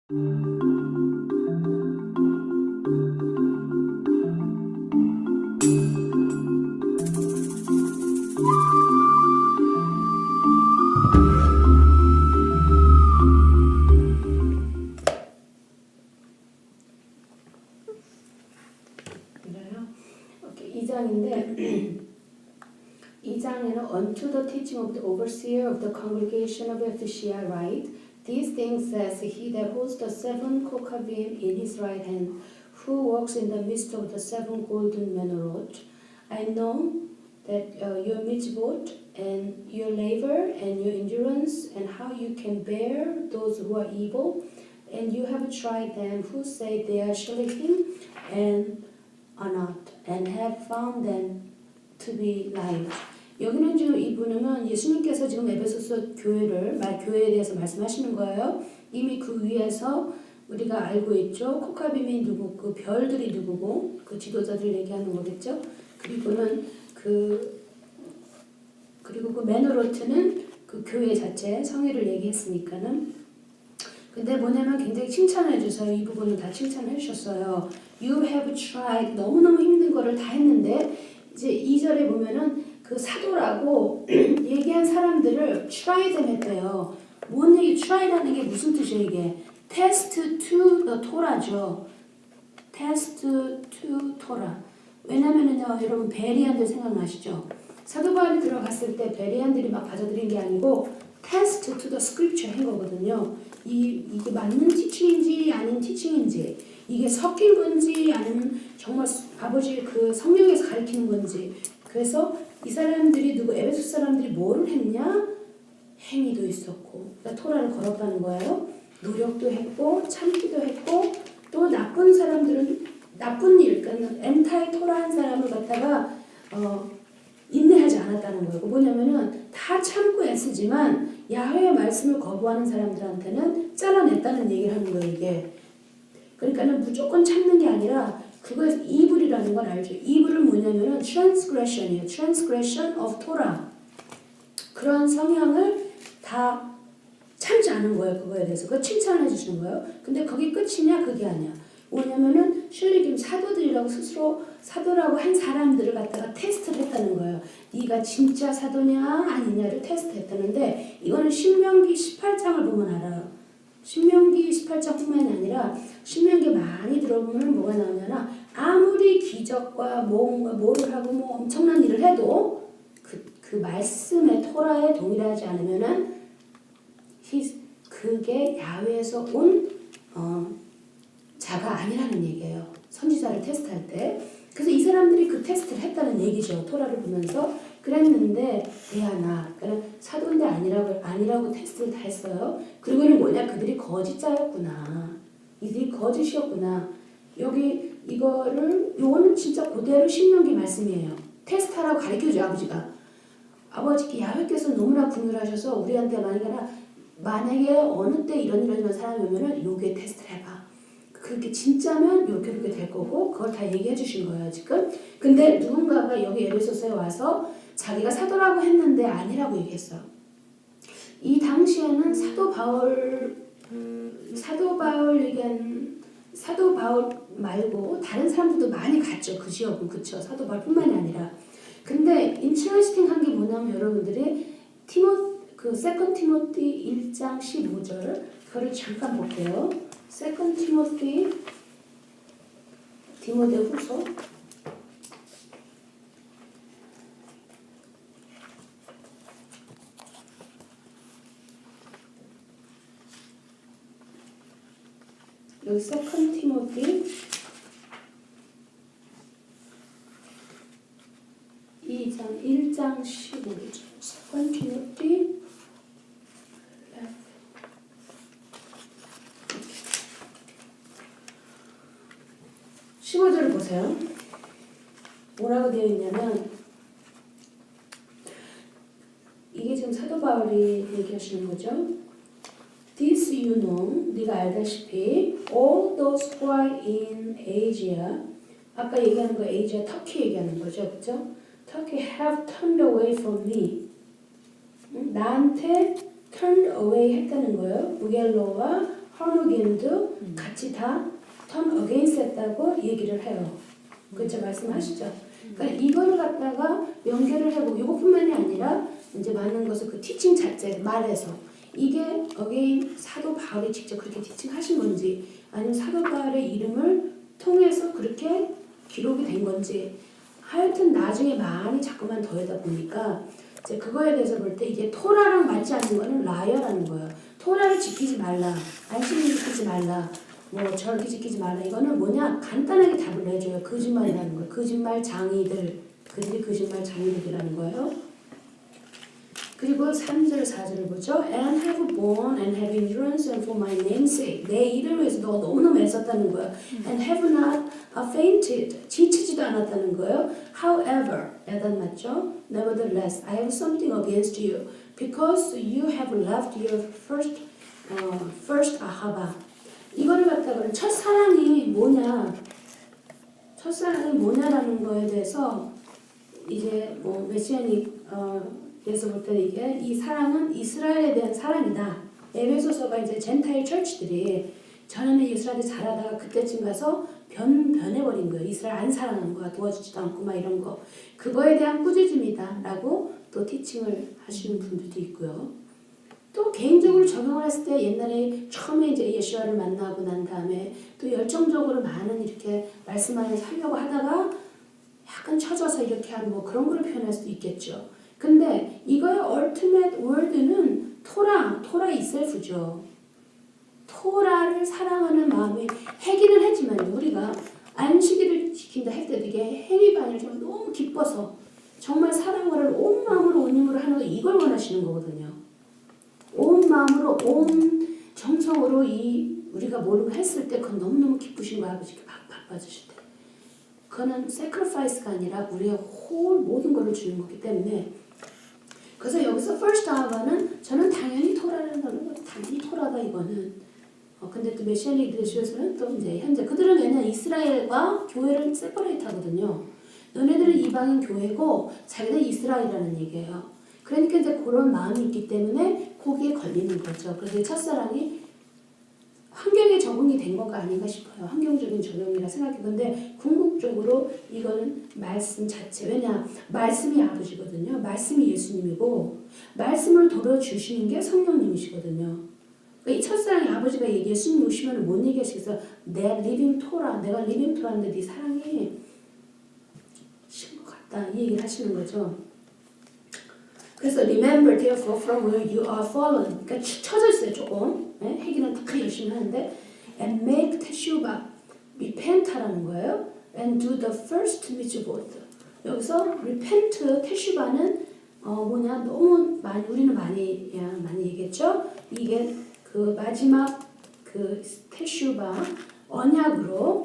오케이, 2장인데 2장에는 unto the teaching of the overseer of the congregation of Ephesia write, these things says he that holds the seven kokhavim in his right hand, who walks in the midst of the seven golden menorot. I know that your mitzvot and your labor and your endurance and how you can bear those who are evil, and you have tried them who say they are shalichim and are not, and have found them to be liars. 여기는 지금 이 부분은 예수님께서 지금 에베소서 교회에 대해서 말씀하시는 거예요. 이미 그 위에서 우리가 알고 있죠. 코카빔이 누구, 그 별들이 누구고, 그 지도자들 얘기하는 거겠죠. 그리고 그 메노로트는 그 교회 자체 성회를 얘기했으니까는. 근데 뭐냐면 굉장히 칭찬해 주세요. 이 부분은 다 칭찬해 주셨어요. You have tried, 너무너무 힘든 거를 다 했는데, 이제 2절에 보면은 그 사도라고 얘기한 사람들을 try them 했대요. 뭔 얘기, try라는 게 무슨 뜻이에요, 이게? test to the Torah죠. test to Torah. 왜냐면은요, 여러분, 베리안들 생각나시죠? 사도 바울이 들어갔을 때 베리안들이 막 받아들인 게 아니고, test to the scripture 한 거거든요. 이게 맞는 티칭인지 아닌 티칭인지, 이게 섞인 건지 아니면 정말 아버지 그 성령에서 가르치는 건지. 그래서 이 사람들이 에베소 사람들이 뭐를 했냐? 행위도 있었고, 그러니까 토라를 걸었다는 거예요. 노력도 했고, 참기도 했고, 또 나쁜 사람들은 나쁜 일, 그러니까 엔타이 토라한 사람을 갖다가 인내하지 않았다는 거예요. 뭐냐면은 다 참고 애쓰지만 야훼의 말씀을 거부하는 사람들한테는 잘라냈다는 얘기를 하는 거예요, 이게. 그러니까는 무조건 참는 게 아니라 그거에서 이불이라는 걸 알죠. 이불은 뭐냐면은 transgression이에요. transgression of Torah. 그런 성향을 다 참지 않은 거예요, 그거에 대해서. 그거 칭찬해 주시는 거예요. 근데 그게 끝이냐? 그게 아니야. 뭐냐면은 슐리김 사도들이라고 스스로 사도라고 한 사람들을 갖다가 테스트를 했다는 거예요. 네가 진짜 사도냐 아니냐를 테스트했다는데, 이거는 신명기 18장을 보면 알아요. 신명기 18장뿐만이 아니라 신명기 많이 들어보면 뭐가 나오냐나, 아무리 기적과 뭐를 하고 뭐 엄청난 일을 해도 그 말씀의 토라에 동일하지 않으면은 그게 야훼에서 온 자가 아니라는 얘기예요. 선지자를 테스트할 때. 그래서 이 사람들이 그 테스트를 했다는 얘기죠. 토라를 보면서. 그랬는데 대하나, 그러니까 사도인데 아니라고 테스트를 다 했어요. 그리고는 뭐냐, 그들이 거짓자였구나. 이들이 거짓이었구나. 요거는 진짜 그대로 신명기 말씀이에요. 테스트하라고 가르쳐줘, 아버지가. 아버지께 야훼께서 너무나 궁휼하셔서 우리한테 만약에 어느 때 이런 사람이 오면은 요게 테스트를 해봐. 그렇게 진짜면 이렇게 될 거고, 그걸 다 얘기해 주신 거예요, 지금. 근데 누군가가 여기 에베소서에 와서 자기가 사도라고 했는데 아니라고 얘기했어요. 이 당시에는 사도 바울 말고 다른 사람들도 많이 갔죠, 그 지역은. 그쵸? 사도 바울뿐만이 아니라. 근데 인트레스팅한 게 뭐냐면, 여러분들이 세컨 티모티 1장 15절, 그거를 잠깐 볼게요. 세컨 티모티, 디모데후서 2장 1장 15절. 세컨 티모티 15절을 보세요. 뭐라고 되어 있냐면, 이게 지금 사도 바울이 얘기하시는 거죠. This you know, 네가 알다시피 all those who are in Asia, 아까 얘기하는 거 Asia, 터키 얘기하는 거죠, 그렇죠? Turkey have turned away from me. 나한테 turned away 했다는 거예요. 무겔로와 turn again도 같이 다 turn against 했다고 얘기를 해요. 그렇죠? 말씀하시죠? 그러니까 이거를 갖다가 연결을 해보고 이것뿐만이 아니라 이제 많은 것을 그 티칭 자체 말에서 이게 again 사도 바울이 직접 그렇게 티칭하신 건지 아니면 사도 바울의 이름을 통해서 그렇게 기록이 된 건지 하여튼 나중에 많이 자꾸만 더하다 보니까 이제 그거에 대해서 볼 때 이게 토라랑 맞지 않는 거는 라이어라는 거예요. 토라를 지키지 말라, 안식을 지키지 말라, 뭐 저렇게 지키지 말라. 이거는 뭐냐 간단하게 답을 해줘요. 거짓말이라는 거예요. 거짓말 장이들, 그들이 거짓말 장이들이라는 거예요. 그리고 3절 4절을 보죠. And have borne and have endurance and for my name's sake. 내 이름을 위해서 너가 너무너무 애썼다는 거예요. And have not fainted. 지치지도 않았다는 거예요. However, 야단 맞죠? Nevertheless, I have something against you because you have left your first ahava. 이거를 갖다가 첫사랑이 뭐냐? 첫사랑이 뭐냐라는 거에 대해서 이제 뭐 메시아닉 그래서 볼 때는 이게 이 사랑은 이스라엘에 대한 사랑이다. 에베소서가 이제 젠타일 철치들이 전에는 이스라엘이 잘하다가 그때쯤 가서 변해버린 거예요. 이스라엘 안 사랑하는 거야. 도와주지도 않고 막 이런 거. 그거에 대한 꾸짖음이다. 라고 또 티칭을 하시는 분들도 있고요. 또 개인적으로 적용을 했을 때 옛날에 처음에 이제 예수와를 만나고 난 다음에 또 열정적으로 많은 이렇게 말씀 안에서 하려고 하다가 약간 처져서 이렇게 하는 뭐 그런 걸 표현할 수도 있겠죠. 근데 이거의 ultimate word는 토라 이셀프죠. 토라를 사랑하는 마음이 해기는 했지만 우리가 안식일을 지킨다 할 때도 이게 행위반을 좀 너무 기뻐서 정말 사랑을 온 마음으로 온 힘으로 하는 거 이걸 원하시는 거거든요. 온 마음으로 온 정성으로 이 우리가 모르고 했을 때 그건 너무너무 기쁘신 거야. 아버지께 막 바빠주실 때. 그거는 sacrifice가 아니라 우리의 모든 것을 주는 거기 때문에 그래서 여기서 first ahava는 저는 당연히 토라라는 거는 당연히 토라다 이거는 근데 또 메시아닉 리더십에서는 또 이제 현재 그들은 왜냐 이스라엘과 교회를 세퍼레이트 하거든요. 너네들은 이방인 교회고 자기들 이스라엘이라는 얘기예요. 그러니까 이제 그런 마음이 있기 때문에 거기에 걸리는 거죠. 그래서 첫사랑이 환경에 적응이 된 건가 아닌가 싶어요. 환경적인 적용이라 생각해. 근데 궁극적으로 이거는 말씀 자체. 왜냐? 말씀이 아버지거든요. 말씀이 예수님이고 말씀을 돌려주시는 게 성령님이시거든요. 그러니까 이 첫사랑이 아버지가 예수님 오시면 못 얘기하시겠어요. 내 리빙 토라. 내가 리빙 토라인데 네 사랑이 신 것 같다. 이 얘기를 하시는 거죠. 그래서 remember therefore from where you are fallen. 그러니까 쳐져 있어요 조금. 네? 회개는 다 열심히 하는데 and make teshuvah, repent하라는 거예요. and do the first mitzvot. 여기서 repent, teshuvah는 뭐냐 너무 많이 우리는 많이 얘기했죠. 이게 그 마지막 그 teshuvah 언약으로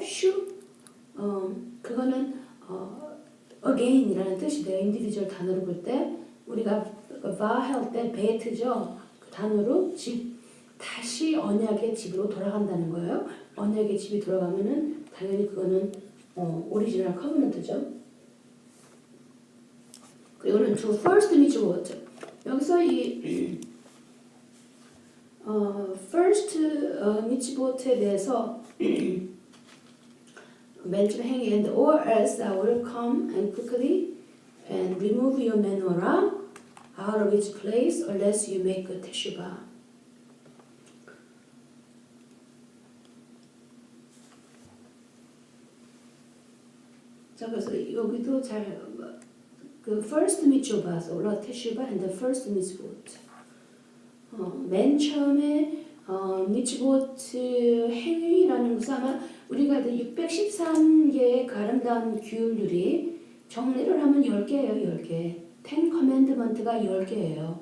그거는 again이라는 뜻이 돼요. 인디비주얼 단어로 볼 때 우리가 va 할 때 베트죠. 그 단어로 집 다시 언약의 집으로 돌아간다는 거예요. 언약의 집이 돌아가면은 당연히 그거는 오리지널 커버넌트죠. 그리고는 to first mitzvot. 여기서 이 first mitzvot에 대해서 맨 처음 행위 and or else I will come and quickly and remove your menorah out of its place unless you make a teshuvah. 자, 그래서 여기도 그 first mitzvah, or teshuvah and the first mitzvot. 맨 처음에 미tzvot 행위라는 것은 아마 우리가 613개의 그 아름다운 규율들이 정리를 하면 10개예요, 10개. 10 commandment가 10개예요.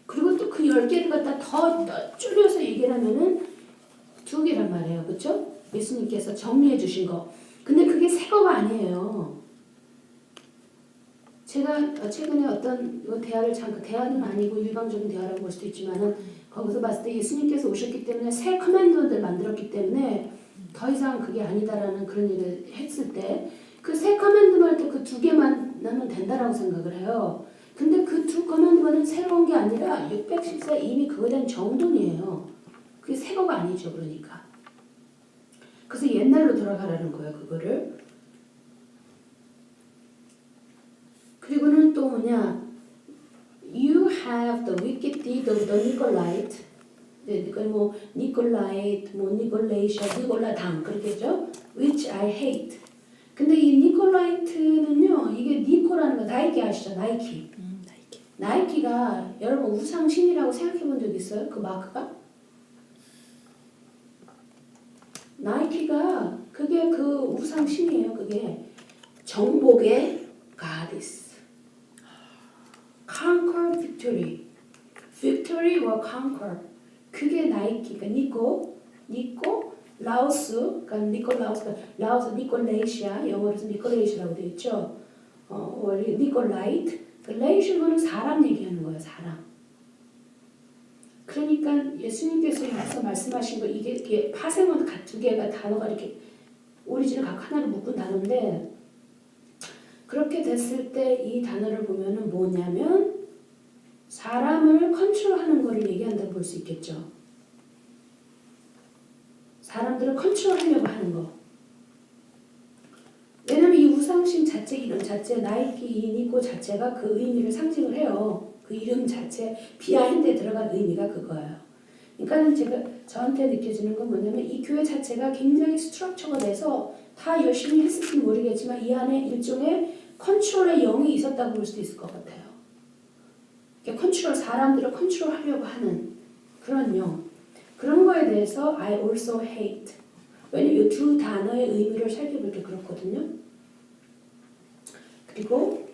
그리고 또 그 10개를 갖다 더 줄여서 얘기를 하면은 2개란 말이에요. 그렇죠? 예수님께서 정리해 주신 거. 근데 그게 새 거가 아니에요. 제가 최근에 어떤 대화는 아니고 일방적인 대화라고 볼 수도 있지만은 거기서 봤을 때 예수님께서 오셨기 때문에 새 커맨드를 만들었기 때문에 더 이상 그게 아니다라는 그런 일을 했을 때 그 새 커맨드만 할 때 그 2개만 나면 된다라고 생각을 해요. 근데 그 2 커맨드만은 새로운 게 아니라 614 이미 그거에 대한 정돈이에요. 그게 새 거가 아니죠. 그러니까. 그래서 옛날로 돌아가라는 거예요. 그거를. 그리고는 또 뭐냐? You have the wicked deed of the Nicolite. 그러니까 뭐 니콜라이트, 뭐 니콜레이샤, 니콜라당 그렇겠죠? Which I hate. 근데 이 니콜라이트는요, 이게 니코라는 거 나이키 아시죠? 나이키. 나이키. 나이키가 여러분 우상신이라고 생각해 본 적 있어요? 그 마크가? 나이키가 그게 그 우상신이에요. 그게 정복의 goddess. Conquer victory. Victory or conquer. 그게 나이키가 니코, 라오스, 그러니까 니콜라우스, 라오스 니콜레이시아, 영어로서 니콜레이시아라고 되어 있죠. 원래 니콜라이트, 그 레이시아는 사람 얘기하는 거예요, 사람. 그러니까 예수님께서 여기서 말씀하신 거 이게 파생어도 두 개가 단어가 이렇게 오리진을 각 하나로 묶은 단어인데 그렇게 됐을 때 이 단어를 보면은 뭐냐면 사람을 컨트롤하는 거를 얘기한다고 볼 수 있겠죠. 사람들을 컨트롤하려고 하는 거. 왜냐면 이 우상신 자체 이름 자체 나이키 니코 자체가 그 의미를 상징을 해요. 그 이름 자체 비하인드에 들어간 의미가 그거예요. 그러니까 제가 저한테 느껴지는 건 뭐냐면 이 교회 자체가 굉장히 스트럭처가 돼서 다 열심히 했을지 모르겠지만 이 안에 일종의 컨트롤의 영이 있었다고 볼 수도 있을 것 같아요. 컨트롤 사람들을 컨트롤하려고 하는 그런 영. 그런 거에 대해서 I also hate. 왜냐면 이 두 단어의 의미를 살펴볼 때 그렇거든요. 그리고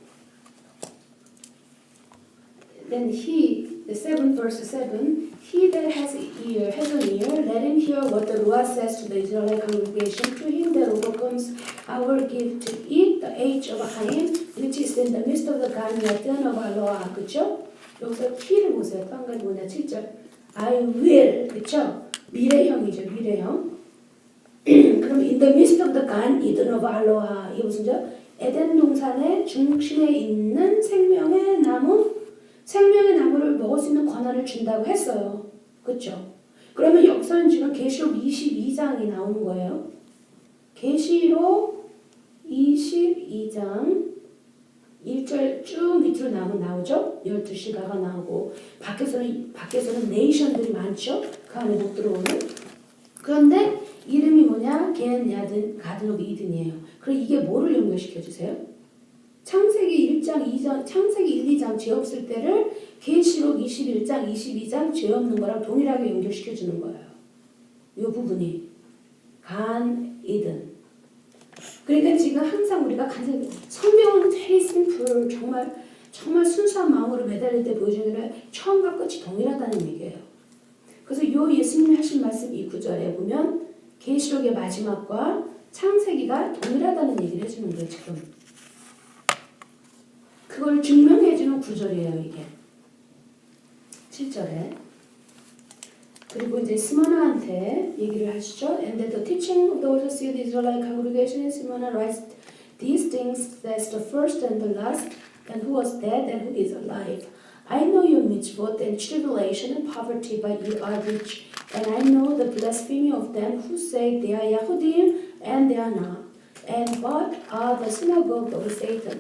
then he, the 7 verse 7, he that has an ear, let him hear what the Lord says to the Israelite congregation. To him that overcomes, I will give to eat the age of Haim, which is in the midst of the garden of Aloha. 그쵸? 여기서 he를 보세요. 또 한 가지 뭐냐, 7절. I will, 그쵸? 미래형이죠, 미래형. 그럼 in the midst of the garden of Aloha. 이게 무슨 죠? 에덴 동산의 중심에 있는 생명의 나무, 생명의 나무를 먹을 수 있는 권한을 준다고 했어요. 그렇죠? 그러면 여기서는 지금 계시록 22장이 나오는 거예요. 계시록 22장 1절 쭉 밑으로 나오죠. 12시가가 나오고 밖에서는 네이션들이 많죠. 그 안에 못 들어오는. 그런데 이름이 뭐냐? 겐, 야든, 가든 오브 이든이에요. 그럼 이게 뭐를 연결시켜 주세요? 창세기 1장, 2장, 창세기 1, 2장 죄 없을 때를 계시록 21장, 22장 죄 없는 거랑 동일하게 연결시켜 주는 거예요. 이 부분이 간, 이든. 그러니까 지금 항상 우리가 간절히 성경은 very simple, 정말 순수한 마음으로 매달릴 때 보여주는 게 처음과 끝이 동일하다는 얘기예요. 그래서 이 예수님이 하신 말씀 이 구절에 보면 계시록의 마지막과 창세기가 동일하다는 얘기를 해주는 거예요. 지금 그걸 증명해주는 구절이에요. 이게 7절에. 그리고 이제 스마나한테 얘기를 하시죠. And that the teaching of the overseer of the Israelite congregation in Smyrna writes these things, that's the first and the last, and who was dead and who is alive. I know your mitzvot and tribulation and poverty, but you are rich. And I know the blasphemy of them who say they are Yahudim and they are not, and but are the synagogue of Satan.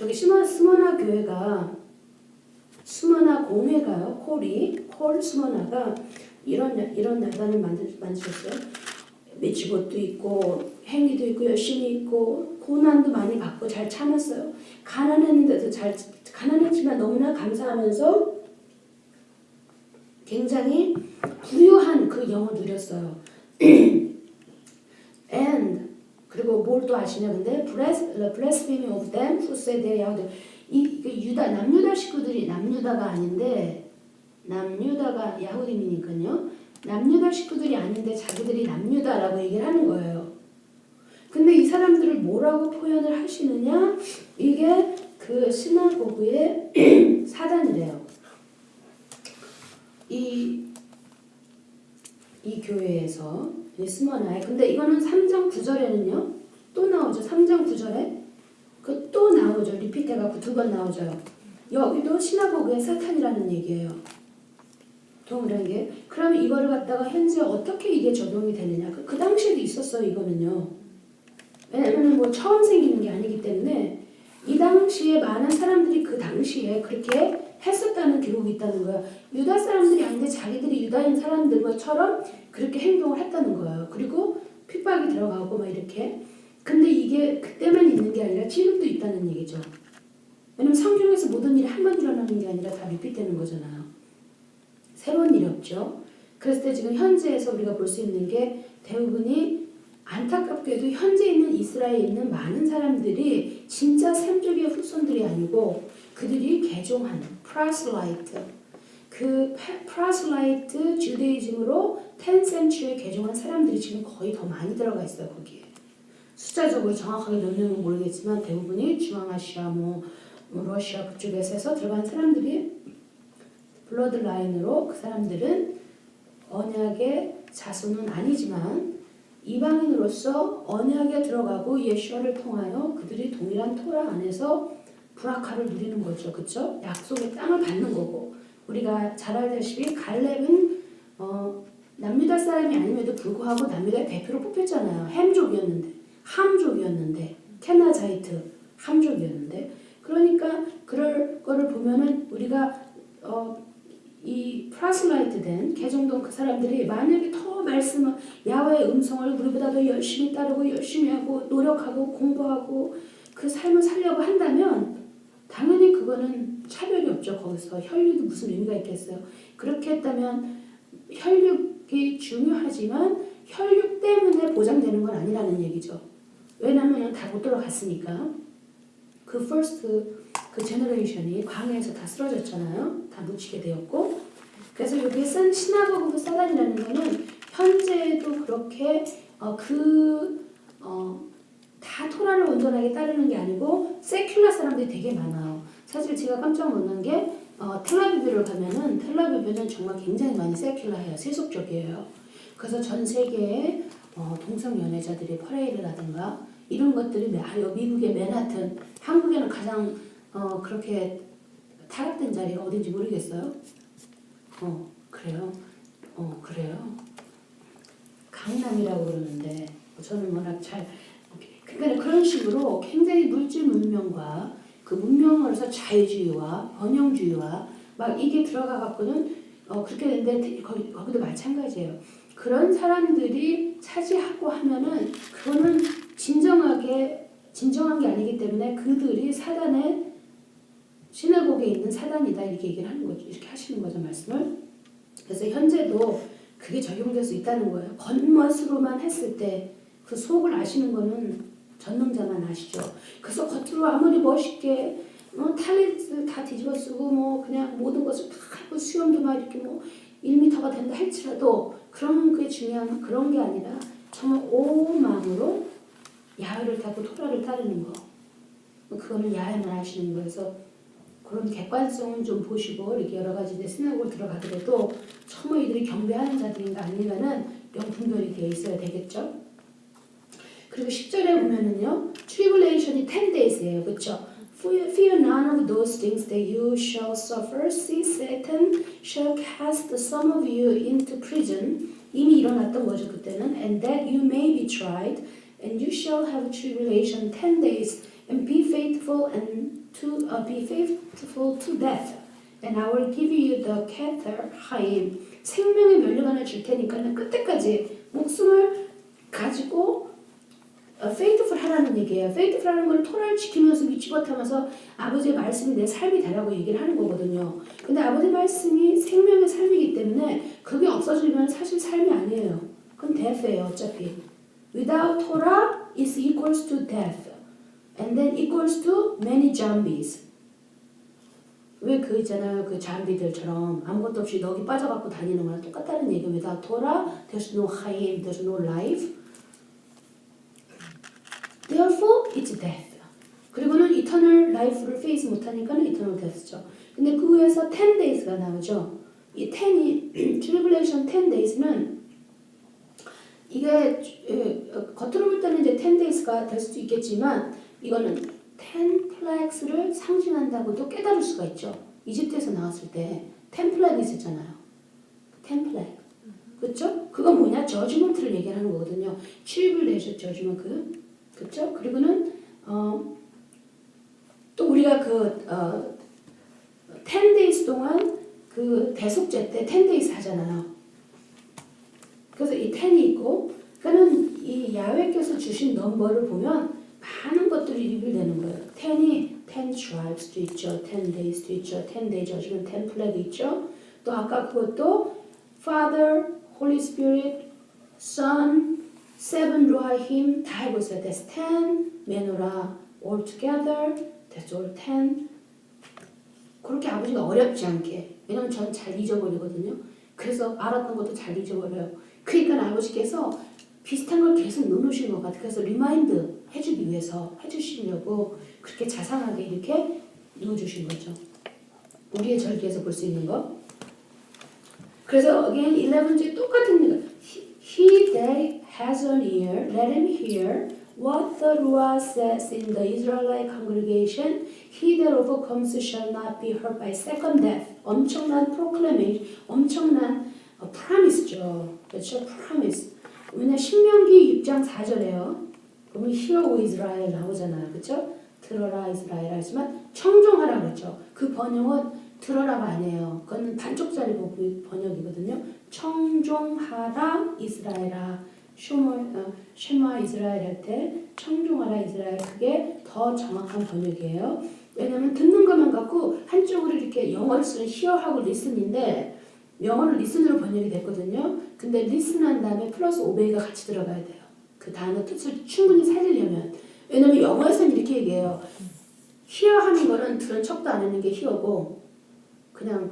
여기 스머나 교회가 스머나 공회가요. 콜 스머나가 이런 나단을 만드셨어요. 미치봇도 있고 행위도 있고 열심히 있고 고난도 많이 받고 잘 참았어요. 가난했는데도 가난했지만 너무나 감사하면서 굉장히 부유한 그 영을 누렸어요. And 그리고 뭘 또 아시냐 근데 blasphemy of them who say they are 이 유다 남유다 식구들이 남유다가 아닌데 남유다가 야후림이니까요. 남유다 식구들이 아닌데 자기들이 남유다라고 얘기를 하는 거예요. 근데 이 사람들을 뭐라고 표현을 하시느냐? 이게 그 시나고그의 사단이래요. 이 교회에서 스머나에. 근데 이거는 3장 9절에는요. 또 나오죠. 3장 9절에 그 또 나오죠. 리피트해갖고 두 번 나오죠. 여기도 시나고그의 사탄이라는 얘기예요. 동일하게. 그러면 이거를 갖다가 현재 어떻게 이게 적용이 되느냐. 그 당시에도 있었어요. 이거는요. 왜냐면 뭐 처음 생기는 게 아니기 때문에 이 당시에 많은 사람들이 그 당시에 그렇게 했었다는 기록이 있다는 거예요. 유다 사람들이 아닌데 자기들이 유다인 사람들처럼 그렇게 행동을 했다는 거예요. 그리고 핍박이 들어가고 막 이렇게. 근데 이게 그때만 있는 게 아니라 지금도 있다는 얘기죠. 왜냐면 성경에서 모든 일이 한 번 일어나는 게 아니라 다 리핏되는 거잖아요. 새로운 일이 없죠. 그랬을 때 지금 현재에서 우리가 볼 수 있는 게 대부분이 안타깝게도 현재 있는 이스라엘에 있는 많은 사람들이 진짜 샘족의 후손들이 아니고 그들이 개종한 프라슬라이트, 그 프라슬라이트 주데이즘으로 10센츄에 개종한 사람들이 지금 거의 더 많이 들어가 있어요. 거기에 숫자적으로 정확하게 몇 명은 모르겠지만 대부분이 중앙아시아 뭐 러시아 그쪽에서 해서 들어간 사람들이 블러드 라인으로 그 사람들은 언약의 자손은 아니지만 이방인으로서 언약에 들어가고 예수와를 통하여 그들이 동일한 토라 안에서 브라카를 누리는 거죠. 그렇죠? 약속의 땅을 받는 거고 우리가 잘 알다시피 갈렙은 남유다 사람이 아님에도 불구하고 남유다의 대표로 뽑혔잖아요. 햄족이었는데 함족이었는데 케나자이트 함족이었는데 그러니까 그럴 거를 보면은 우리가 이 프라슬라이트 된 개종된 그 사람들이 만약에 더 말씀을 야훼의 음성을 우리보다 더 열심히 따르고 열심히 하고 노력하고 공부하고 그 삶을 살려고 한다면 당연히 그거는 차별이 없죠. 거기서 혈육이 무슨 의미가 있겠어요. 그렇게 했다면 혈육이 중요하지만 혈육 때문에 보장되는 건 아니라는 얘기죠. 왜냐하면 다 못 들어갔으니까. 그 퍼스트 그 제너레이션이 광야에서 다 쓰러졌잖아요. 다 묻히게 되었고. 그래서 여기에 쓴 시나고그 사단이라는 거는 현재도 그렇게 다 토라를 온전하게 따르는 게 아니고 세큘라 사람들이 되게 많아요. 사실 제가 깜짝 놀란 게 텔아비브를 가면은 텔아비브는 정말 굉장히 많이 세큘라해요. 세속적이에요. 그래서 전 세계에 동성연애자들이 퍼레이드를 하든가 이런 것들이 미국의 맨하튼, 한국에는 가장 그렇게 타락된 자리가 어딘지 모르겠어요. 그래요. 그래요. 강남이라고 그러는데 저는 워낙 잘 그러니까 그런 식으로 굉장히 물질 문명과 그 문명으로서 자유주의와 번영주의와 막 이게 들어가 갖고는 그렇게 되는데 거기도 마찬가지예요. 그런 사람들이 차지하고 하면은 그거는 진정한 게 아니기 때문에 그들이 사단의 시나고그에 있는 사단이다 이렇게 얘기를 하는 거죠. 이렇게 하시는 거죠 말씀을. 그래서 현재도 그게 적용될 수 있다는 거예요. 겉멋으로만 했을 때 그 속을 아시는 거는 전능자만 아시죠. 그래서 겉으로 아무리 멋있게 탤런트 다 뒤집어 쓰고 뭐 그냥 모든 것을 다 하고 수염도 막 이렇게 뭐 1m가 된다 할지라도 그런 게 중요한 그런 게 아니라 정말 온 마음으로 야훼를 타고 토라를 따르는 거. 그거는 야훼만 하시는 거여서 그런 객관성을 좀 보시고 이렇게 여러 가지 시나고그를 들어가더라도 정말 이들이 경배하는 자들인가 아니면은 명분별이 되어 있어야 되겠죠. 그리고 10절에 보면은요, tribulation이 10 days예요, 그렇죠? Fear none of those things that you shall suffer. See, Satan shall cast some of you into prison. 이미 일어났던 거죠 그때는. And that you may be tried, and you shall have tribulation 10 days, and be faithful to death. And I will give you the Kether Haim. 생명의 면류관을 줄 테니까는 끝때까지 목숨을 가지고 faithful 하라는 얘기예요. faithful 하는 건 토라를 지키면서 미치고타면서 아버지의 말씀이 내 삶이 되라고 얘기를 하는 거거든요. 근데 아버지의 말씀이 생명의 삶이기 때문에 그게 없어지면 사실 삶이 아니에요. 그건 death예요. 어차피. Without Torah is equals to death. And then equals to many zombies. 왜 그 있잖아요. 그 잠비들처럼 아무것도 없이 넋이 빠져갖고 다니는 거랑 똑같다는 얘기예요. Without Torah, there's no Chaim, there's no life. Therefore, it's death. 그리고는 eternal life를 face 못하니까는 eternal death죠. 근데 그 위에서 10 days가 나오죠. 이 10이 tribulation 10 days는 이게 겉으로 볼 때는 이제 10 days가 될 수도 있겠지만 이거는 10 plagues를 상징한다고도 깨달을 수가 있죠. 이집트에서 나왔을 때 10 plague 있었잖아요. 10 plague. 그렇죠? 그건 뭐냐? 저지먼트를 얘기하는 거거든요. tribulation, judgment. 그렇죠? 그리고는 또 우리가 10 days 동안 그 대속죄 때 10 days 하잖아요. 그래서 이 10이 있고, 그러니까는 이 야훼께서 주신 넘버를 보면 많은 것들이 리뷰되는 거예요. 10이 10 tribes도 있죠. 10 days도 있죠. 10 day judgment, 10 plague 있죠. 또 아까 그것도 Father, Holy Spirit, Son, Seven Ruahim 다 해보세요. That's 10 menorah all together. That's all 10. 그렇게 아버지가 어렵지 않게. 왜냐면 저는 잘 잊어버리거든요. 그래서 알았던 것도 잘 잊어버려요. 그러니까 아버지께서 비슷한 걸 계속 넣어놓으신 것 같아요. 그래서 리마인드 해주기 위해서 해주시려고 그렇게 자상하게 이렇게 넣어주신 거죠. 우리의 절기에서 볼 수 있는 거. 그래서 again 11째 똑같은 거. He that has an ear, let him hear what the Ruah says in the Israelite congregation. He that overcomes shall not be hurt by second death. 엄청난 proclamation, 엄청난 promise죠. 그렇죠? promise. 왜냐 신명기 6장 4절에요. 그러면 Hear, O Israel 나오잖아요. 그렇죠? 들어라 이스라엘 하지만 청종하라 그랬죠. 그 번역은 들어라가 아니에요. 그건 반쪽짜리 번역이거든요. 청종하라 이스라엘아. 쉐마 이스라엘 할 때 청종하라 이스라엘 그게 더 정확한 번역이에요. 왜냐면 듣는 것만 갖고 한쪽으로 이렇게 영어를 쓰는 hear하고 listen인데 영어는 listen으로 번역이 됐거든요. 근데 listen한 다음에 플러스 obey가 같이 들어가야 돼요. 그 단어 뜻을 충분히 살리려면. 왜냐면 영어에서는 이렇게 얘기해요. hear 하는 거는 들은 척도 안 하는 게 hear고 그냥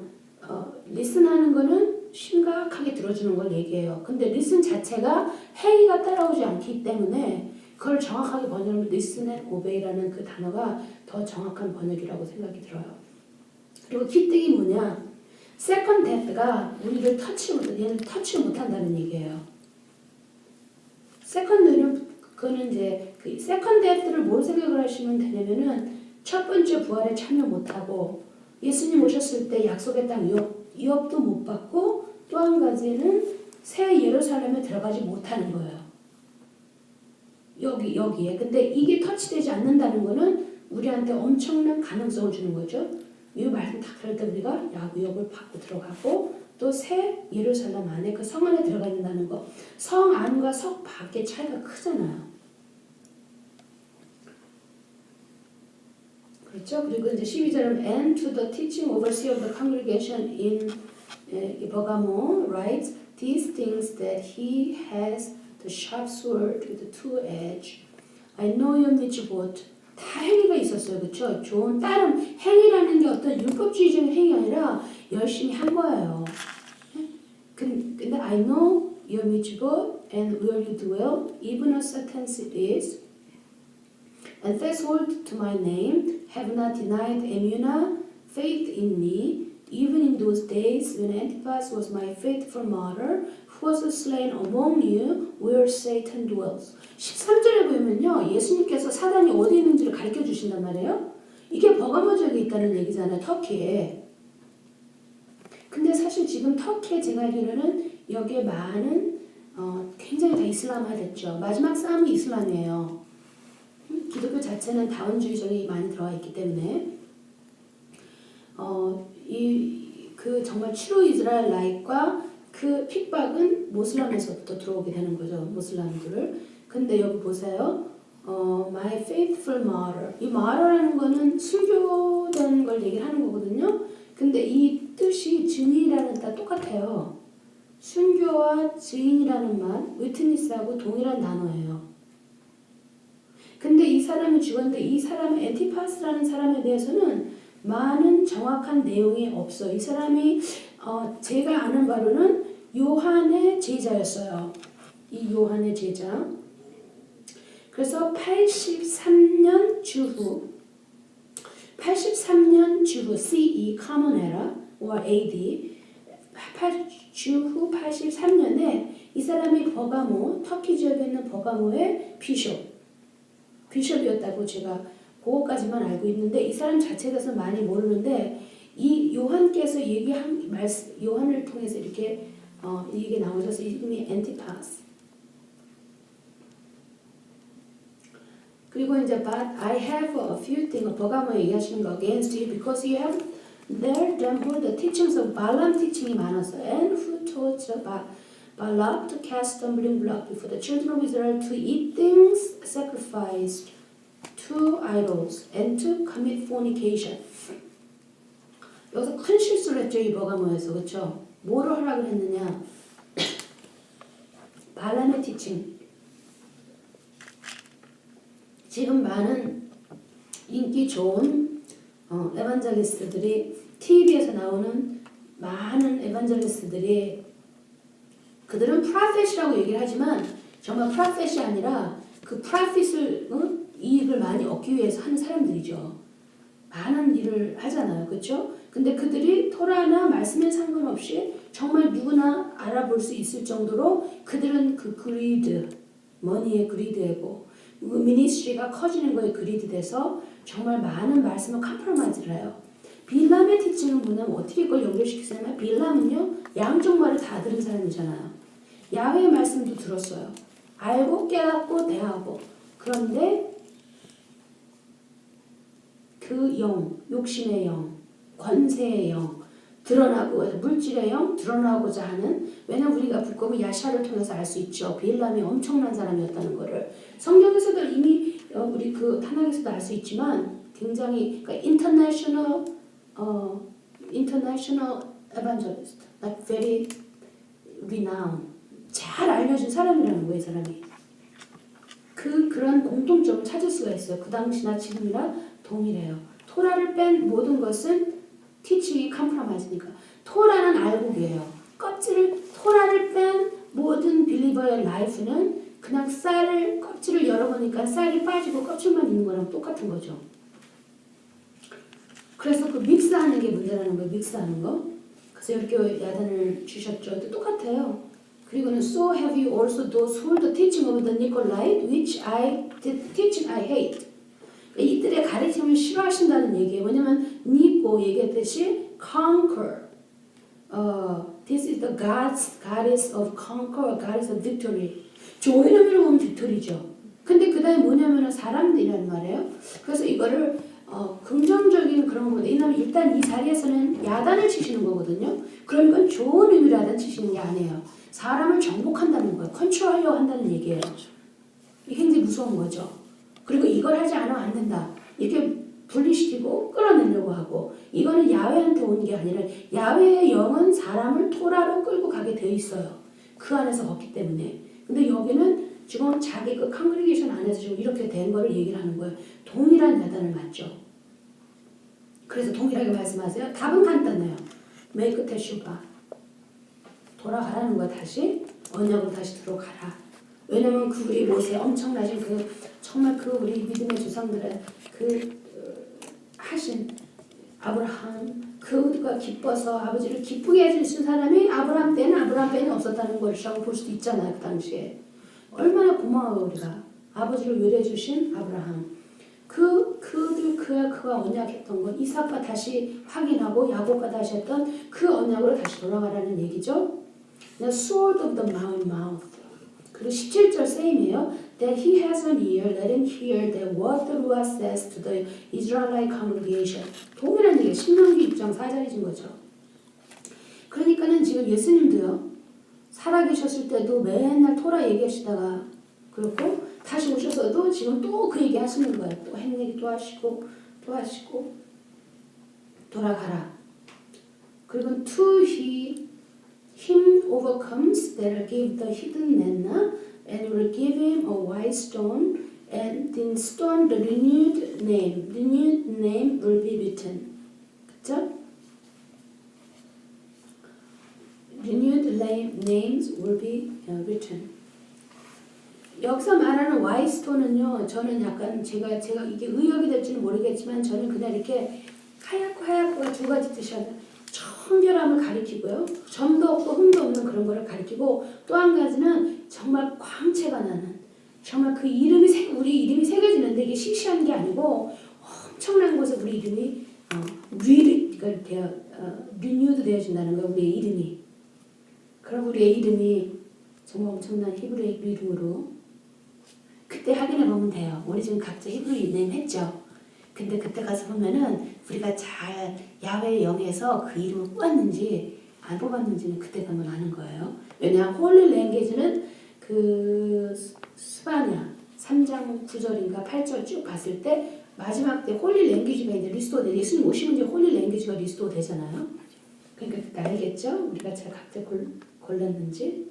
listen하는 거는 심각하게 들어주는 걸 얘기해요. 근데 listen 자체가 행위가 따라오지 않기 때문에 그걸 정확하게 번역하면 listen and obey라는 그 단어가 더 정확한 번역이라고 생각이 들어요. 그리고 기특이 뭐냐? second death가 우리를 얘는 터치 못한다는 얘기예요. second는 그거는 이제 그 second death를 뭘 생각을 하시면 되냐면은 첫 번째 부활에 참여 못하고 예수님 오셨을 때 약속의 땅 유업도 못 받고 또 한 가지는 새 예루살렘에 들어가지 못하는 거예요. 여기에. 근데 이게 터치되지 않는다는 거는 우리한테 엄청난 가능성을 주는 거죠. 이 말씀 다 들을 때 우리가 야구역을 받고 들어가고 또 새 예루살렘 안에 그 성 안에 들어가 있다는 거. 성 안과 성 밖의 차이가 크잖아요. 그렇죠? 그리고 이제 12절은 and to the teaching overseer of the congregation in Bergamo writes these things that he has the sharp sword with the two edge. I know your mitzvot. 다 행위가 있었어요. 그렇죠? 좋은 따름 행위라는 게 어떤 율법주의적인 행위 아니라 열심히 한 거예요. 근데 I know your mitzvot and where you dwell, even a certain city is. And faithful to my name, have not denied Emunah, faith in me, even in those days when Antipas was my faithful martyr, who was slain among you, where Satan dwells. 13절에 보면요, 예수님께서 사단이 어디 있는지를 가르쳐 주신단 말이에요. 이게 버가모 지역에 있다는 얘기잖아요, 터키에. 근데 사실 지금 터키에 제가 알기로는 여기에 많은 굉장히 다 이슬람화 됐죠. 마지막 싸움이 이슬람이에요. 기독교 자체는 다원주의적이 많이 들어와 있기 때문에 그 정말 트루 이스라엘 라이트과 그 핍박은 모슬람에서부터 들어오게 되는 거죠. 모슬람들을. 근데 여기 보세요. My faithful martyr. 이 martyr라는 거는 순교된 걸 얘기를 하는 거거든요. 근데 이 뜻이 증인이라는 뜻 똑같아요. 순교와 증인이라는 말, 위트니스하고 동일한 단어예요. 근데 이 사람이 죽었는데 이 사람 엔티파스라는 사람에 대해서는 많은 정확한 내용이 없어. 이 사람이 제가 아는 바로는 요한의 제자였어요. 이 요한의 제자. 그래서 83년 주후 CE Common Era or AD 주후 83년에 이 사람이 버가모 터키 지역에 있는 버가모의 비숍이었다고 제가 그거까지만 알고 있는데 이 사람 자체에 대해서 많이 모르는데 이 요한께서 얘기한 말씀 요한을 통해서 이렇게 이게 나오셔서 이름이 엔티파스. 그리고 이제 but I have a few things 버가모 얘기하시는 거 against you because you have there them who the teachings of Balaam teaching이 많았어 and who taught Balak to cast stumbling block before the children of Israel to eat things sacrificed to idols and to commit fornication. 여기서 큰 실수를 했죠 이 버가모에서 그렇죠? 뭐를 하라고 했느냐? 발람의 티칭. 지금 많은 인기 좋은 에반젤리스트들이 TV에서 나오는 많은 에반젤리스트들이 그들은 프로페시라고 얘기를 하지만 정말 프로페시 아니라 그 프로핏을 이익을 많이 얻기 위해서 하는 사람들이죠. 많은 일을 하잖아요. 그렇죠? 근데 그들이 토라나 말씀에 상관없이 정말 누구나 알아볼 수 있을 정도로 그들은 그 그리드, 머니의 그리드이고 미니스트리가 커지는 거에 그리드 돼서 정말 많은 말씀을 컴프로마이즈를 해요. 빌람의 티칭은 뭐냐면 어떻게 이걸 연결시키냐면 빌람은요 양쪽 말을 다 들은 사람이잖아요. 야훼의 말씀도 들었어요. 알고 깨닫고 대하고 그런데 그 영, 욕심의 영, 권세의 영, 드러나고 물질의 영 드러나고자 하는 왜냐면 우리가 북곡의 야샤를 통해서 알 수 있죠. 빌람이 엄청난 사람이었다는 것을 성경에서도 이미 우리 그 탄핵에서도 알 수 있지만 굉장히 그러니까 international evangelist, like very renowned, 잘 알려진 사람이라는 거예요, 이 사람이. 그런 공통점을 찾을 수가 있어요. 그 당시나 지금이나 동일해요. 토라를 뺀 모든 것은 티칭이 컴프로마이즈니까. 토라는 알곡이에요. 토라를 뺀 모든 빌리버의 라이프는 그냥 껍질을 열어보니까 쌀이 빠지고 껍질만 있는 거랑 똑같은 거죠. 그래서 그 믹스하는 게 문제라는 거예요. 믹스하는 거. 그래서 이렇게 야단을 주셨죠. 똑같아요. 그리고는 so have you also those who the teaching of the Nicolite which teaching I hate. 이들의 가르침을 싫어하신다는 얘기예요. 왜냐면 니고 얘기했듯이 conquer. This is the goddess of conquer, goddess of victory. 조이름으로 보면 빅토리죠. 근데 그 다음에 뭐냐면은 사람들이란 말이에요. 그래서 이거를 긍정적인 그런 거거든요. 왜냐면 일단 이 자리에서는 야단을 치시는 거거든요. 그러니까 좋은 의미로 야단 치시는 게 아니에요. 사람을 정복한다는 거예요. 컨트롤하려고 한다는 얘기예요. 이게 굉장히 무서운 거죠. 그리고 이걸 하지 않으면 안 된다. 이렇게 분리시키고 끌어내려고 하고 이거는 야훼한테 온 게 아니라 야훼의 영은 사람을 토라로 끌고 가게 돼 있어요. 그 안에서 걷기 때문에. 근데 여기는 지금 자기 그 컨그리게이션 안에서 지금 이렇게 된 거를 얘기를 하는 거예요. 동일한 야단을 맞죠. 그래서 동일하게 말씀하세요. 답은 간단해요. make teshuvah. 돌아가라는 거야. 다시 언약으로 다시 들어가라. 왜냐면 그 우리 모세 엄청나신 정말 우리 믿음의 조상들의 하신 아브라함 그가 기뻐서 아버지를 기쁘게 해주신 사람이 아브라함 때는 없었다는 것이라고 볼 수도 있잖아요. 그 당시에 얼마나 고마워요. 우리가 아버지를 외려해 주신 아브라함 그가 언약했던 건 이삭과 다시 확인하고 야곱과 다시 했던 그 언약으로 다시 돌아가라는 얘기죠. The sword of the mouth. 그리고 17절 세임이에요. That he has an ear, let him hear that what the Ruach says to the Israelite congregation. 동일한 얘기, 신명기 6장 4절이신 거죠. 그러니까는 지금 예수님도요. 살아계셨을 때도 맨날 토라 얘기하시다가 그렇고 다시 오셔서도 지금 또 그 얘기 하시는 거예요. 또 한 얘기 또 하시고 돌아가라. 그리고 to him overcomes that'll give the hidden manna and will give him a white stone and in stone the renewed name will be written. 그쵸? renewed names will be written. 여기서 말하는 white stone은요, 저는 약간 제가 이게 의역이 될지는 모르겠지만 저는 그냥 이렇게 하얗고가 두 가지 뜻이에요. 청결함을 가리키고요. 점도 없고 흠도 없는 그런 거를 가리키고 또 한 가지는 정말 광채가 나는 정말 그 우리 이름이 새겨지는데 이게 시시한 게 아니고 엄청난 곳에 우리 이름이 리뉴드 되어진다는 거예요. 우리의 이름이. 그럼 우리의 이름이 정말 엄청난 히브리 이름으로 그때 확인해 보면 돼요. 우리 지금 각자 히브리 네임 했죠. 근데 그때 가서 보면은 우리가 잘 야훼의 영에서 그 이름을 뽑았는지 안 뽑았는지는 그때 가면 아는 거예요. 왜냐 홀리 랭귀지는 그 스바냐 3장 9절인가 8절 쭉 봤을 때 마지막 때 홀리 랭귀지가 이제 리스토어 돼. 예수님 오시면 이제 홀리 랭귀지가 리스토어 되잖아요. 그러니까 그때 알겠죠? 우리가 잘 각자 골랐는지.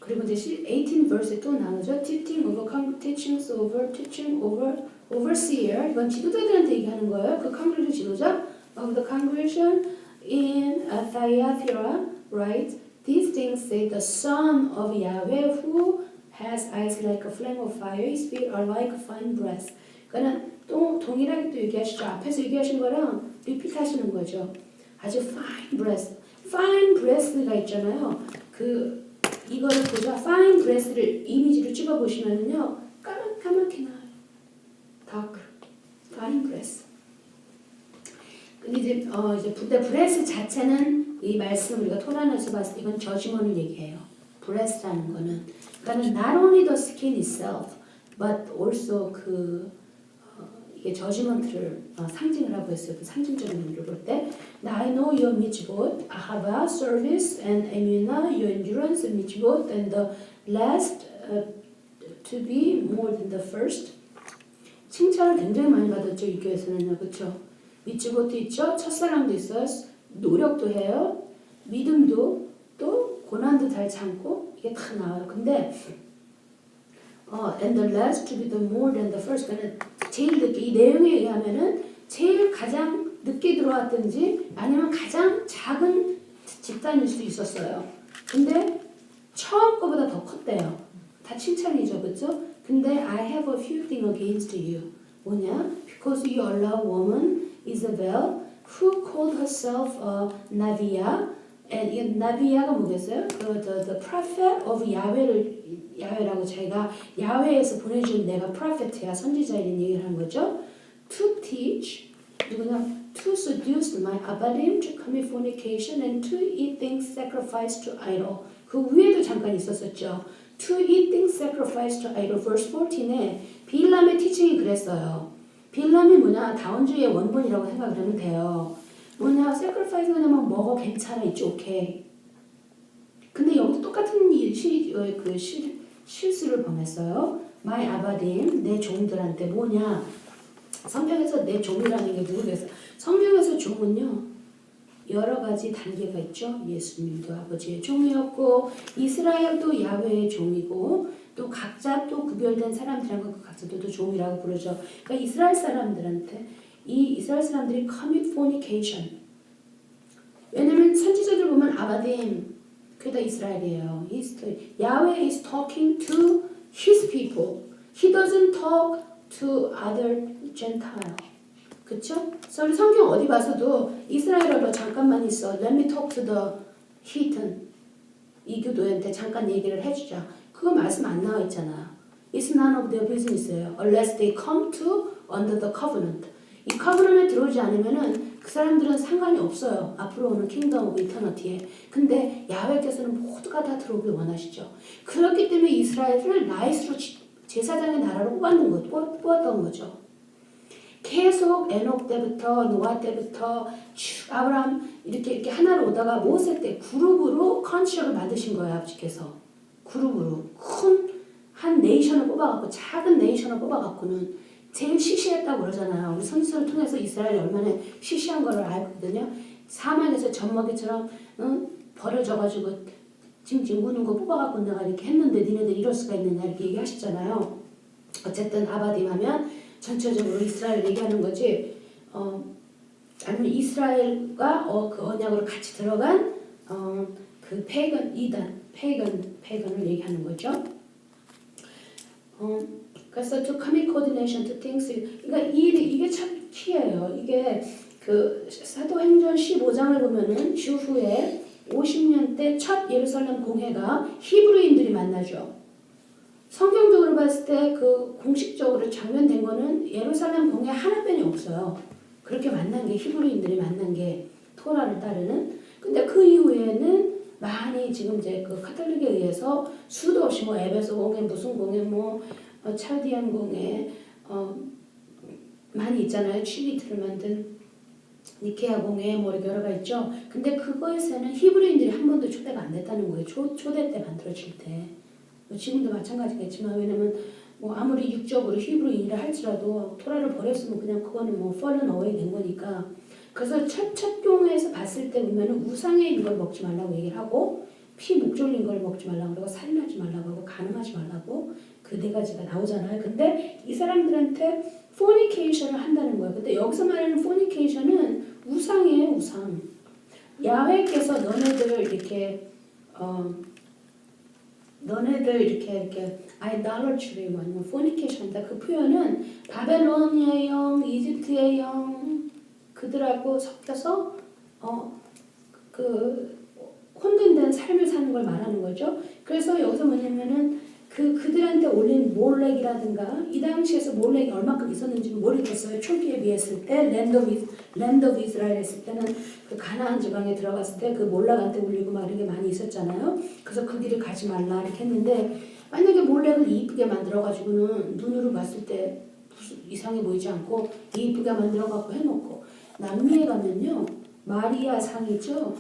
그리고 이제 18 verse 또 나오죠. teaching over overseer. 이건 지도자들한테 얘기하는 거예요. 그 congregation 지도자 of the congregation in Thyatira, right? These things say the Son of Yahweh who has eyes like a flame of fire, his feet are like fine brass. 그러니까 또 동일하게 또 얘기하시죠. 앞에서 얘기하신 거랑 리피트 하시는 거죠. 아주 fine brass. fine brass가 있잖아요. 이거를 보자. fine brass를 이미지로 찍어 보시면은요. 까맣게 나와요. dark. fine brass. 근데 이제 근데 브레스 자체는 이 말씀 우리가 토란에서 봤을 때 이건 저지먼을 얘기해요. 브레스라는 거는 그러니까 not only the skin itself, but also 이게 저지먼트를 상징을 하고 있어요. 그 상징적인 의미로 볼 때, I know your mitzvot, ahava, service, and emunah, your endurance, and mitzvot, and the last to be more than the first. 칭찬을 굉장히 많이 받았죠 이 교회에서는요, 그렇죠? 미츠보트 있죠, 첫사랑도 있어요, 노력도 해요, 믿음도 또 고난도 잘 참고 이게 다 나와요. 근데 and the last to be the more than the first. 그러니까 제일 늦게 이 내용에 의하면은 제일 가장 늦게 들어왔든지 아니면 가장 작은 집단일 수 있었어요. 근데 처음 거보다 더 컸대요. 다 칭찬이죠, 그렇죠? 근데 I have a few things against you. 뭐냐? Because you allow woman Isabel who called herself a Navia. And 이 나비야가 뭐겠어요? the prophet of 야훼라고 자기가 야훼에서 보내준 내가 prophet야 선지자 이런 얘기를 한 거죠. To teach 누구냐? To seduce my abadim to commit fornication and to eat things sacrificed to idol. 그 위에도 잠깐 있었었죠. To eat things sacrificed to idol. Verse 14에 빌람의 티칭이 그랬어요. 빌람이 뭐냐? 다원주의의 원본이라고 생각을 하면 돼요. 뭐냐, sacrifice 그냥 먹어 괜찮아, it's okay. 근데 여기도 똑같은 실수를 범했어요. My abadim, 내 종들한테 뭐냐? 성경에서 내 종이라는 게 누구겠어요? 성경에서 종은요 여러 가지 단계가 있죠. 예수님도 아버지의 종이었고 이스라엘도 야훼의 종이고 또 각자 또 구별된 사람들하고 그 각자도 종이라고 부르죠. 그러니까 이스라엘 사람들한테 이 이스라엘 사람들이 commit fornication. 왜냐면 선지자들 보면 아바딤 그게 다 이스라엘이에요. Yahweh is talking to his people. He doesn't talk to other Gentile. 그쵸? 그래서 우리 성경 어디 봐서도 이스라엘어로 잠깐만 있어. Let me talk to the heathen. 이교도한테 잠깐 얘기를 해주자. 그거 말씀 안 나와 있잖아. It's none of their business예요. Unless they come to under the covenant. 이 커브런에 들어오지 않으면은 그 사람들은 상관이 없어요. 앞으로 오는 킹덤 오브 이터너티에. 근데 야훼께서는 모두가 다 들어오길 원하시죠. 그렇기 때문에 이스라엘을 나이스로 제사장의 나라로 뽑았던 거죠. 계속 에녹 때부터 노아 때부터 쭉 아브라함 이렇게 하나로 오다가 모세 때 그룹으로 컨트롤을 만드신 거예요. 아버지께서. 그룹으로 큰 한 네이션을 뽑아갖고 작은 네이션을 뽑아갖고는 제일 시시했다고 그러잖아요. 우리 선지서를 통해서 이스라엘이 얼마나 시시한 거를 알거든요. 사막에서 젖먹이처럼 버려져가지고 징징 우는 거 뽑아갖고 내가 이렇게 했는데 니네들 이럴 수가 있느냐 이렇게 얘기하시잖아요. 어쨌든 아바딤 하면 전체적으로 이스라엘 얘기하는 거지. 아니면 이스라엘과 그 언약으로 같이 들어간 그 페이건 이단 페이건을 얘기하는 거죠. 그래서 to commit coordination to things. 그러니까 이게 참 키예요. 이게 그 사도행전 15장을 보면은 주후에 50년 때 첫 예루살렘 공회가 히브리인들이 만나죠. 성경적으로 봤을 때 그 공식적으로 장면된 거는 예루살렘 공회 하나뿐이 없어요. 그렇게 만난 게 히브리인들이 만난 게 토라를 따르는. 근데 그 이후에는 많이 지금 이제 그 카톨릭에 의해서 수도 없이 뭐 에베소 공회 무슨 공회 뭐 찰디안 공회 많이 있잖아요. 트리니티를 만든 니케아 공회 뭐 이렇게 여러 가 있죠. 근데 그거에서는 히브리인들이 한 번도 초대가 안 됐다는 거예요. 초대 때 만들어질 때. 지금도 마찬가지겠지만 왜냐면 뭐 아무리 육적으로 히브리인이라 할지라도 토라를 버렸으면 그냥 그거는 뭐 fallen away 된 거니까. 그래서 첫 경우에서 봤을 때 보면은 우상에 있는 걸 먹지 말라고 얘기를 하고 피 목졸린 걸 먹지 말라고 그러고 살인하지 말라고 하고 간음하지 말라고 그 네 가지가 나오잖아요. 근데 이 사람들한테 fornication을 한다는 거예요. 근데 여기서 말하는 fornication은 우상이에요, 우상. 야훼께서 너네들 이렇게 idolatry 아니면 fornication 한다. 그 표현은 바벨로니아의 영, 이집트의 영 그들하고 섞여서 그 혼돈된 삶을 사는 걸 말하는 거죠. 그래서 여기서 뭐냐면은 그들한테 올린 몰렉이라든가 이 당시에서 몰렉이 얼마큼 있었는지는 모르겠어요. 초기에 비했을 때 랜드 오브 이스라엘 했을 때는 그 가나안 지방에 들어갔을 때 그 몰락한테 울리고 막 이런 게 많이 있었잖아요. 그래서 그 길을 가지 말라 이렇게 했는데 만약에 몰렉을 이쁘게 만들어가지고는 눈으로 봤을 때 무슨 이상해 보이지 않고 이쁘게 만들어갖고 해놓고 남미에 가면요 마리아 상이죠.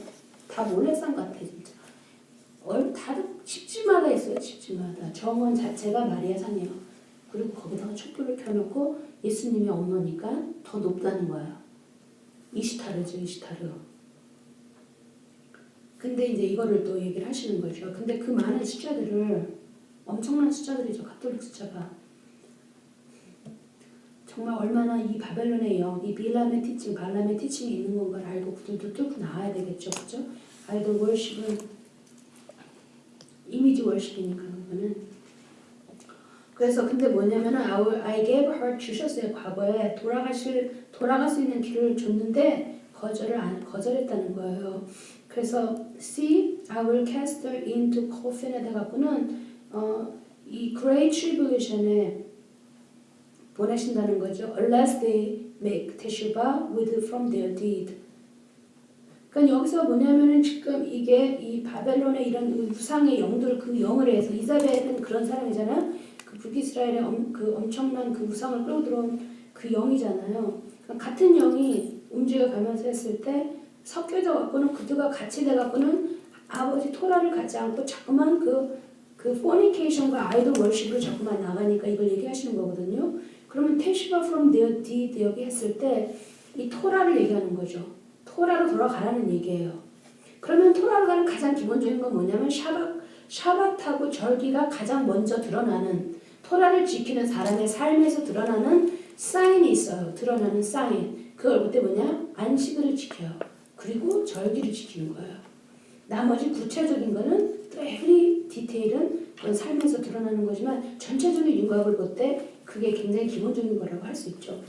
다 몰렉상 같아 진짜. 다 집집마다 있어요. 집집마다. 정원 자체가 마리아 상이에요. 그리고 거기다가 촛불을 켜놓고 예수님이 엄마니까 더 높다는 거예요. 이시타르죠. 이시타르. 근데 이제 이거를 또 얘기를 하시는 거죠. 근데 그 많은 숫자들을 엄청난 숫자들이죠. 가톨릭 숫자가. 정말 얼마나 이 바벨론의 영, 이 빌람의 티칭, 발람의 티칭이 있는 건가를 알고 그들도 뚫고 나와야 되겠죠. 그죠? 아이돌 월십은 이미지 월십이니까 그거는. 그래서 근데 뭐냐면은 I gave her 주셨어요. 과거에 돌아갈 수 있는 길을 줬는데 거절했다는 거예요. 그래서 see, I will cast her into coffin에 돼갖고는 이 Great Tribulation에 보내신다는 거죠. Unless they make teshuvah from their deed. 그러니까 여기서 뭐냐면은 지금 이게 이 바벨론의 이런 우상의 영들 그 영을 해서 이사벨은 그런 사람이잖아요. 그 북이스라엘의 그 엄청난 그 우상을 끌어들어온 그 영이잖아요. 그러니까 같은 영이 움직여가면서 했을 때 섞여져 갖고는 그들과 같이 돼 갖고는 아버지 토라를 갖지 않고 자꾸만 그 fornication과 아이돌 월십으로 자꾸만 나가니까 이걸 얘기하시는 거거든요. 그러면 teshuvah from their deed 여기 했을 때 이 토라를 얘기하는 거죠. 토라로 돌아가라는 얘기예요. 그러면 토라로 가는 가장 기본적인 건 뭐냐면 샤밧하고 절기가 가장 먼저 드러나는 토라를 지키는 사람의 삶에서 드러나는 사인이 있어요. 드러나는 사인. 그걸 그때 뭐냐? 안식일을 지켜요. 그리고 절기를 지키는 거예요. 나머지 구체적인 거는 또 every 디테일은 그건 삶에서 드러나는 거지만 전체적인 윤곽을 볼 때 그게 굉장히 기본적인 거라고 할 수 있죠.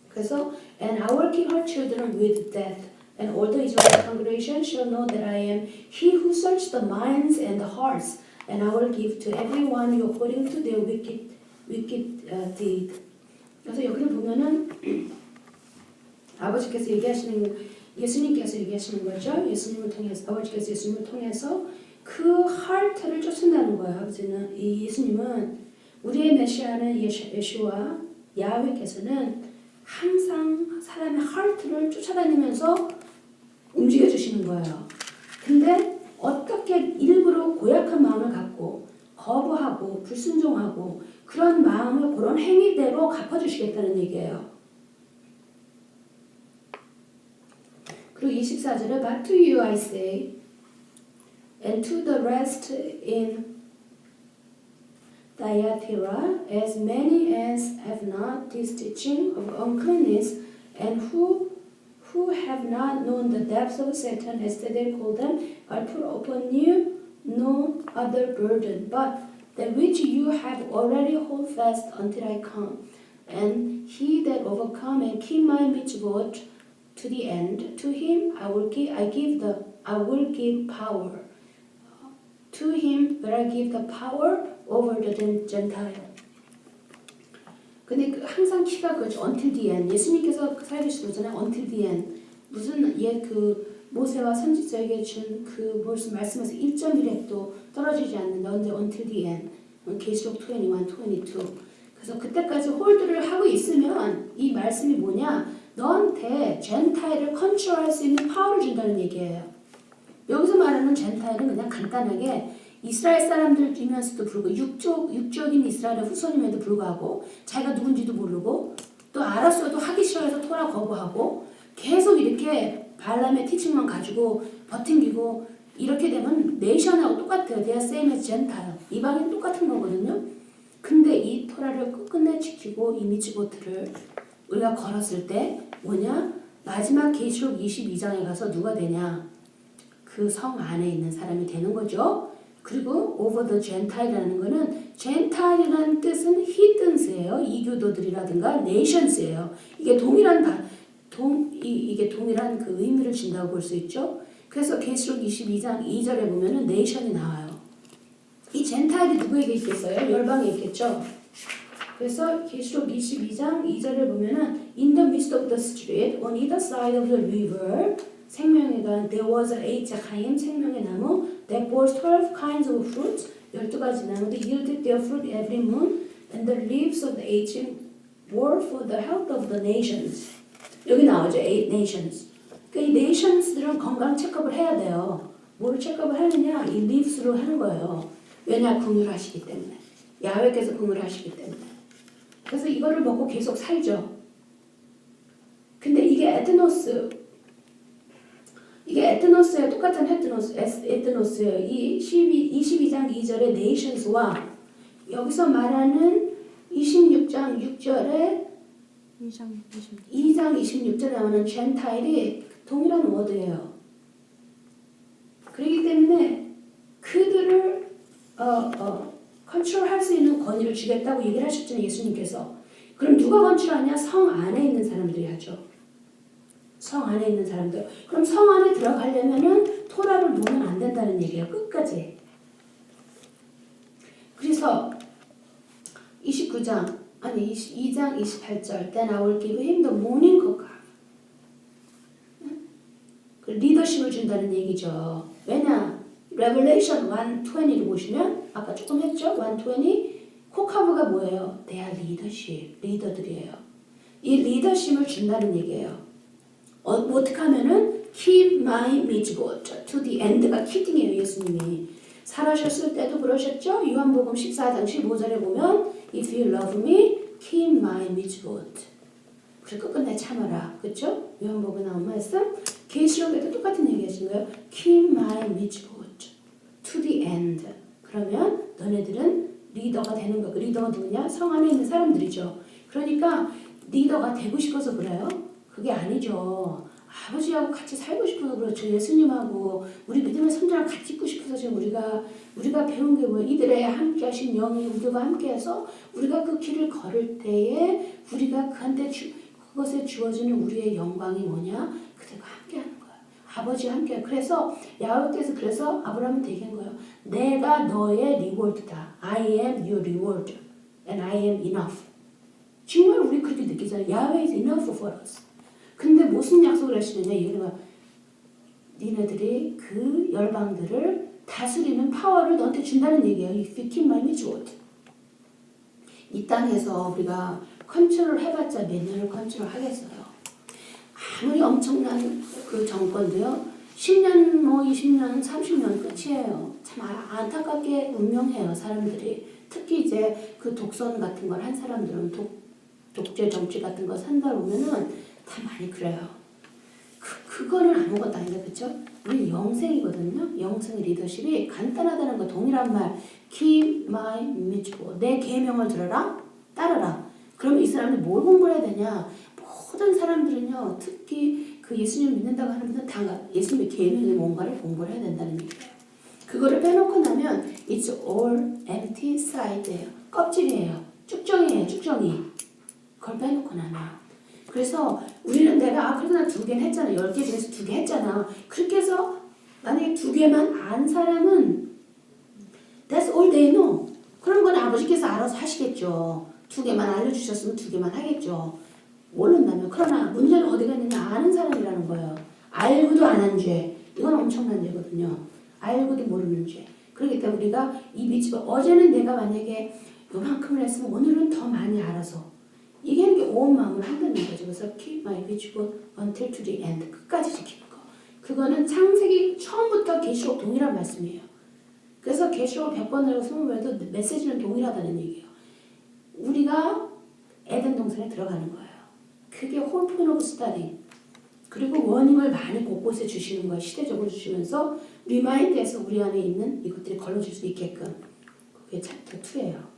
그래서 and I will keep her children with death, and all the Israel congregation shall know that I am He who searches the minds and the hearts, and I will give to everyone according to their wicked deed. 그래서 여기를 보면은 아버지께서 얘기하시는 예수님께서 얘기하시는 거죠. 예수님을 통해서 아버지께서 예수님을 통해서 그 하트를 쫓는다는 거예요. 아버지는 이 예수님은 우리의 메시아는 예수와 야훼께서는 항상 사람의 하트를 쫓아다니면서 움직여 주시는 거예요. 근데 어떻게 일부러 고약한 마음을 갖고 거부하고 불순종하고 그런 마음을 그런 행위대로 갚아주시겠다는 얘기예요. 그리고 24절에 But to you I say, and to the rest in Thyatira, as many as have not this teaching of uncleanness, and who have not known the depths of Satan, as they call them, I put upon you no other burden, but that which you have already hold fast until I come. And he that overcome and keep my mitzvot to the end, to him I give the I will give power. To him will I give the power over the Gentile. 근데 항상 키가 그죠. Until the end. 예수님께서 살리시고 그러잖아요. Until the end. 무슨 모세와 선지자에게 준 그 말씀에서 1.1획도 떨어지지 않는다. 언제 Until the end. 계시록 21, 22. 그래서 그때까지 홀드를 하고 있으면 이 말씀이 뭐냐? 너한테 젠타일을 컨트롤할 수 있는 파워를 준다는 얘기예요. 여기서 말하는 젠타일은 그냥 간단하게 이스라엘 사람들이면서도 불구하고 육적인 이스라엘의 후손임에도 불구하고 자기가 누군지도 모르고 또 알았어도 하기 싫어해서 토라 거부하고 계속 이렇게 발람의 티칭만 가지고 버팅기고 이렇게 되면 네이션하고 똑같아요. They are same as Gentile. 이방인 똑같은 거거든요. 근데 이 토라를 끝끝내 지키고 이 미츠보트를 우리가 걸었을 때 뭐냐? 마지막 계시록 22장에 가서 누가 되냐? 그 성 안에 있는 사람이 되는 거죠. 그리고 over the Gentile이라는 거는 Gentile이라는 뜻은 heathens예요. 이교도들이라든가 nations예요. 이게 이게 동일한 그 의미를 준다고 볼 수 있죠. 그래서 계시록 22장 2절에 보면은 nation이 나와요. 이 젠타일이 누구에게 있겠어요? 열방에 있겠죠. 그래서 계시록 22장 2절에 보면은 in the midst of the street on either side of the river 생명의 강 there was a eichakaim 생명의 나무 that bore 12 kinds of fruits 12가지 나무도 yielded their fruit every moon and the leaves of the eichim bore for the health of the nations. 여기 나오죠. 8 nations. 그러니까 이 nations들은 건강 체크업을 해야 돼요. 뭘 체크업을 하느냐? 이 leaves로 하는 거예요. 왜냐? 긍휼하시기 때문에. 야훼께서 긍휼하시기 때문에. 그래서 이거를 먹고 계속 살죠. 근데 이게 에트노스예요. 똑같은 에트노스예요. 이 22장 2절의 nations와 여기서 말하는 26장 6절에 2장 26절에 나오는 젠타일이 동일한 워드예요. 그렇기 때문에 그들을 컨트롤할 수 있는 권위를 주겠다고 얘기를 하셨잖아요. 예수님께서. 그럼 누가 컨트롤하냐? 성 안에 있는 사람들이 하죠. 성 안에 있는 사람들. 그럼 성 안에 들어가려면은 토라를 놓으면 안 된다는 얘기예요. 끝까지. 그래서 22장 28절 Then I will give him the morning cock. 그 리더십을 준다는 얘기죠. 왜냐? Revelation 1:20를 보시면 아까 조금 했죠? 1:20 코카브가 뭐예요? They are leadership. 리더들이에요. 이 리더십을 준다는 얘기예요. 어떻게 하면은 keep my mitzvot to the end가 키팅이에요. 예수님이 살아셨을 때도 그러셨죠? 요한복음 14장 15절에 보면 If you love me, keep my mitzvot. 그래서 끝끝내 참아라. 그렇죠? 요한복음에 나온 말씀. 계시록에도 똑같은 얘기 하신 거예요. Keep my mitzvot to the end. 그러면 너네들은 리더가 되는 거. 그 리더가 누구냐? 성 안에 있는 사람들이죠. 그러니까 리더가 되고 싶어서 그래요? 그게 아니죠. 아버지하고 같이 살고 싶어서 그렇죠. 예수님하고 우리 믿음의 선자랑 같이 있고 싶어서 지금 우리가 배운 게 뭐예요? 이들의 함께 하신 영이 우리와 함께해서 우리가 그 길을 걸을 때에 우리가 그것에 주어지는 우리의 영광이 뭐냐? 그들과 함께하는 거예요. 아버지와 함께. 그래서 야훼께서 그래서 아브라함은 얘기한 거예요. 내가 너의 리워드다. I am your reward and I am enough. 정말 우리 그렇게 느끼잖아요. Yahweh is enough for us. 근데 무슨 약속을 하시느냐? 이거는 니네들이 그 열방들을 다스리는 파워를 너한테 준다는 얘기예요. If you keep my mitzvot. 이 땅에서 우리가 컨트롤 해봤자 몇 년을 컨트롤 하겠어요. 아무리 엄청난 그 정권도요. 10년, 20년, 30년 끝이에요. 참 안타깝게 운명해요. 사람들이. 특히 이제 그 독선 같은 걸 한 사람들은 독재 정치 같은 거 산다 보면은 다 많이 그래요. 그거는 아무것도 아닌데, 그쵸? 우리 영생이거든요. 영생 리더십이 간단하다는 거 동일한 말. Keep my mitzvot. 내 계명을 들어라, 따르라. 그러면 이 사람들이 뭘 공부해야 되냐? 모든 사람들은요, 특히 그 예수님 믿는다고 하는 분은 다 예수님의 계명의 뭔가를 공부를 해야 된다는 얘기예요. 그거를 빼놓고 나면 it's all empty side예요. 껍질이에요. 쭉정이에요. 쭉정이. 그걸 빼놓고 나면. 그래서 우리는 내가 그래서 나 2개는 했잖아. 10개 중에서 2개 했잖아. 그렇게 해서 만약에 두 개만 아는 사람은 that's all they know. 그런 건 아버지께서 알아서 하시겠죠. 두 개만 알려주셨으면 두 개만 하겠죠. 모른다면. 그러나 문제는 어디가 있느냐 아는 사람이라는 거예요. 알고도 안 한 죄. 이건 엄청난 죄거든요. 알고도 모르는 죄. 그렇기 때문에 우리가 이 비집을 어제는 내가 만약에 요만큼을 했으면 오늘은 더 많이 알아서 얘기하는 게 온 마음을 한다는 거죠. 그래서 keep my vision until to the end. 끝까지 지키는 거. 그거는 창세기 처음부터 계시록 동일한 말씀이에요. 그래서 계시록 100번을 20번에도 메시지는 동일하다는 얘기예요. 우리가 에덴 동산에 들어가는 거예요. 그게 whole point of study. 그리고 워닝을 많이 곳곳에 주시는 거예요. 시대적으로 주시면서 리마인드해서 우리 안에 있는 이것들이 걸러질 수 있게끔. 그게 챕터 2예요.